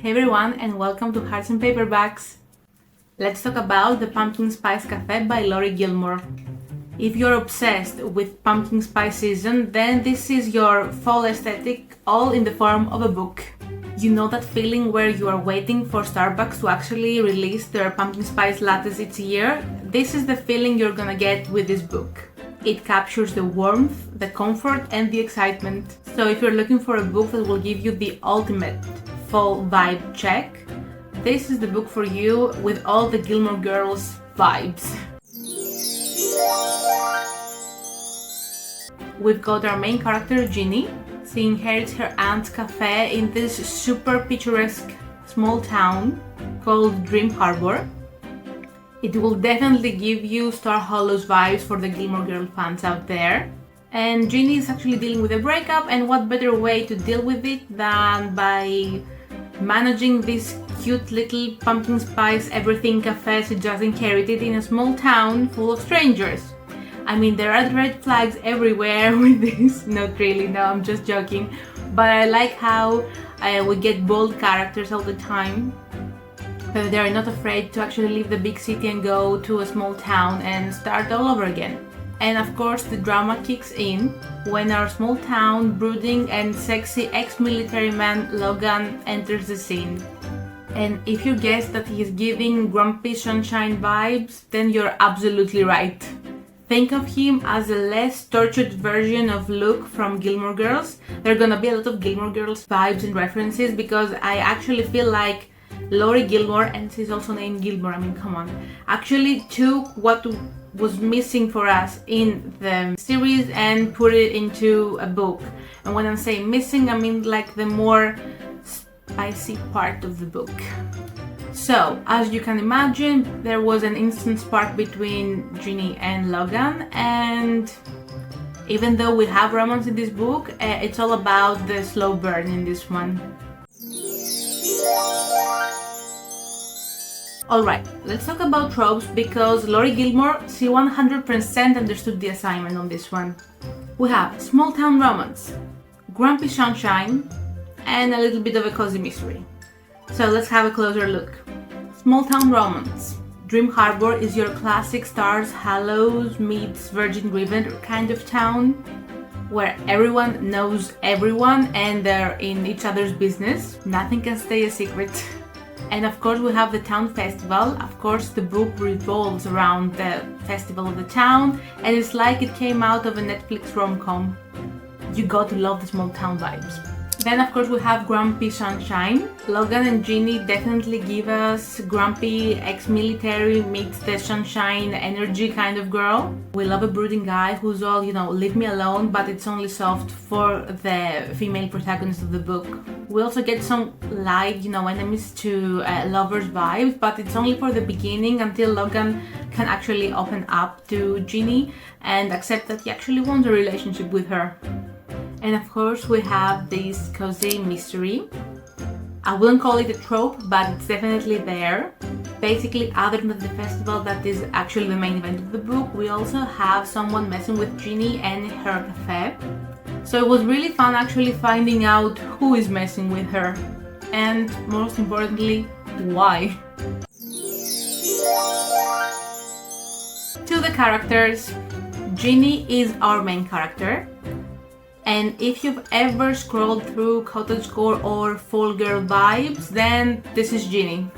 Hey everyone, and welcome to Hearts Paperbacks. Let's talk about The Pumpkin Spice Café by Laurie Gilmore. If you're obsessed with pumpkin spice season, then this is your fall aesthetic all in the form of a book. You know that feeling where you are waiting for Starbucks to actually release their pumpkin spice lattes each year? This is the feeling you're gonna get with this book. It captures the warmth, the comfort, and the excitement. So if you're looking for a book that will give you the ultimate fall vibe check, this is the book for you with all the Gilmore Girls vibes. We've got our main character, Ginny. She inherits her aunt's cafe in this super picturesque small town called Dream Harbor. It will definitely give you Star Hollows vibes for the Gilmore Girl fans out there. And Ginny is actually dealing with a breakup, and what better way to deal with it than by managing this cute little pumpkin spice everything cafe she just inherited in a small town full of strangers. I mean, there are red flags everywhere with this. Not really, no, I'm just joking. But I like how we get bold characters all the time. They are not afraid to actually leave the big city and go to a small town and start all over again. And of course, the drama kicks in when our small town, brooding and sexy ex-military man Logan enters the scene. And if you guess that he's giving grumpy sunshine vibes, then you're absolutely right. Think of him as a less tortured version of Luke from Gilmore Girls. There are gonna be a lot of Gilmore Girls vibes and references because I actually feel like Laurie Gilmore, and she's also named Gilmore, I mean, come on, actually took what was missing for us in the series and put it into a book. And when I'm saying missing, I mean like the more spicy part of the book. So, as you can imagine, there was an instant spark between Ginny and Logan, and even though we have romance in this book, it's all about the slow burn in this one. Alright, let's talk about tropes because Laurie Gilmore, she 100% understood the assignment on this one. We have small town romance, grumpy sunshine, and a little bit of a cozy mystery. So let's have a closer look. Small town romance. Dream Harbor is your classic Stars Hollows meets Virgin River kind of town, where everyone knows everyone and they're in each other's business. Nothing can stay a secret. And of course we have the town festival. Of course the book revolves around the festival of the town, and it's like it came out of a Netflix rom-com. You got to love the small town vibes. Then of course we have grumpy sunshine. Logan and Ginny definitely give us grumpy ex-military meets the sunshine energy kind of girl. We love a brooding guy who's all, leave me alone, but it's only soft for the female protagonist of the book. We also get some light, enemies to lovers vibes, but it's only for the beginning until Logan can actually open up to Ginny and accept that he actually wants a relationship with her. And of course we have this cozy mystery. I wouldn't call it a trope, but it's definitely there. Basically, other than the festival that is actually the main event of the book, we also have someone messing with Ginny and her cafe. So it was really fun actually finding out who is messing with her, and most importantly, why. To the characters, Ginny is our main character. And if you've ever scrolled through cottagecore or fall girl vibes, then this is Ginny.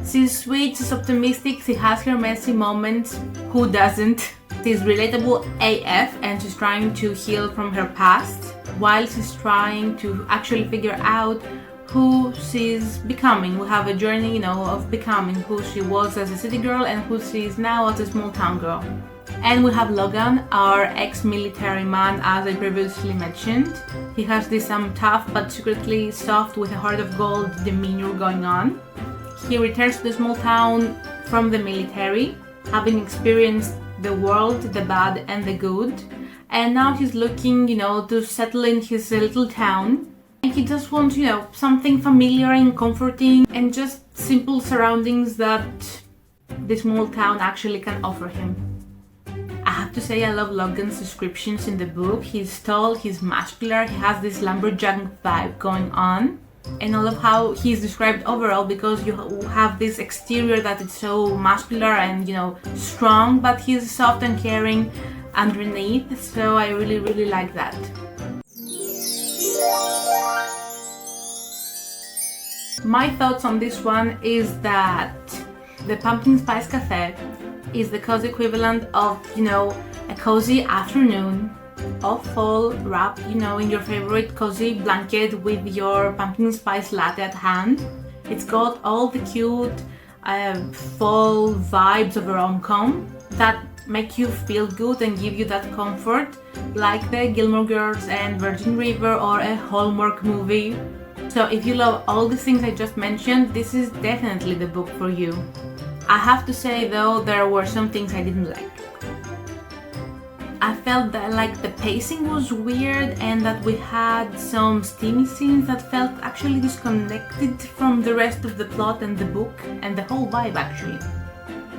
She's sweet, she's optimistic, she has her messy moments, who doesn't? She's relatable AF and she's trying to heal from her past while she's trying to actually figure out who she's becoming. We have a journey, of becoming who she was as a city girl and who she is now as a small town girl. And we have Logan, our ex-military man, as I previously mentioned. He has this tough but secretly soft with a heart of gold demeanor going on. He returns to the small town from the military, having experienced the world, the bad and the good. And now he's looking, to settle in his little town. And he just wants, something familiar and comforting and just simple surroundings that the small town actually can offer him. I have to say I love Logan's descriptions in the book. He's tall, he's muscular, he has this lumberjack vibe going on. And I love how he's described overall, because you have this exterior that is so muscular and, you know, strong, but he's soft and caring underneath, so I really like that. My thoughts on this one is that the Pumpkin Spice Café is the cozy equivalent of, you know, a cozy afternoon of fall, wrapped, you know, in your favorite cozy blanket with your pumpkin spice latte at hand. It's got all the cute fall vibes of a rom-com that make you feel good and give you that comfort, like the Gilmore Girls and Virgin River or a Hallmark movie. So if you love all the things I just mentioned, this is definitely the book for you. I have to say though, there were some things I didn't like. I felt that like the pacing was weird and that we had some steamy scenes that felt actually disconnected from the rest of the plot and the book and the whole vibe actually.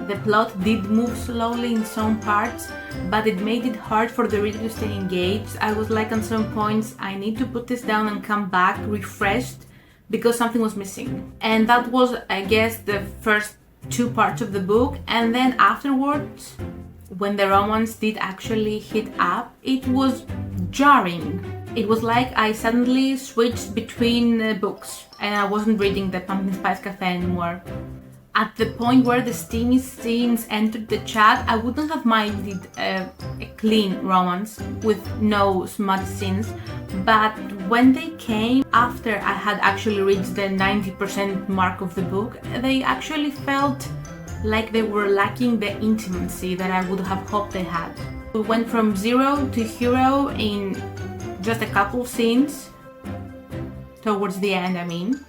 The plot did move slowly in some parts, but it made it hard for the reader to stay engaged. I was like on some points, I need to put this down and come back refreshed because something was missing. And that was, I guess, the first 2 parts of the book, and then afterwards, when the romance did actually hit up, it was jarring. It was like I suddenly switched between books and I wasn't reading the Pumpkin Spice Café anymore. At the point where the steamy scenes entered the chat, I wouldn't have minded a clean romance with no smut scenes, but when they came after I had actually reached the 90% mark of the book, they actually felt like they were lacking the intimacy that I would have hoped they had. We went from zero to hero in just a couple scenes, towards the end I mean.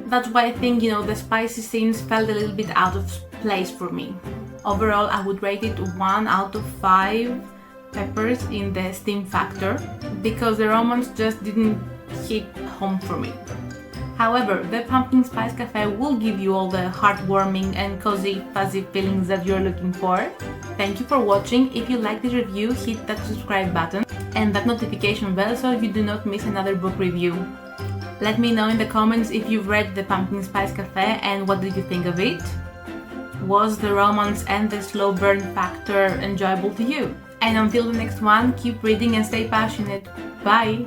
That's why I think, you know, the spicy scenes felt a little bit out of place for me. Overall, I would rate it 1 out of 5 peppers in the steam factor, because the romance just didn't hit home for me. However, the Pumpkin Spice Café will give you all the heartwarming and cozy, fuzzy feelings that you're looking for. Thank you for watching. If you like this review, hit that subscribe button and that notification bell so you do not miss another book review. Let me know in the comments if you've read the Pumpkin Spice Café and what did you think of it? Was the romance and the slow burn factor enjoyable to you? And until the next one, keep reading and stay passionate. Bye!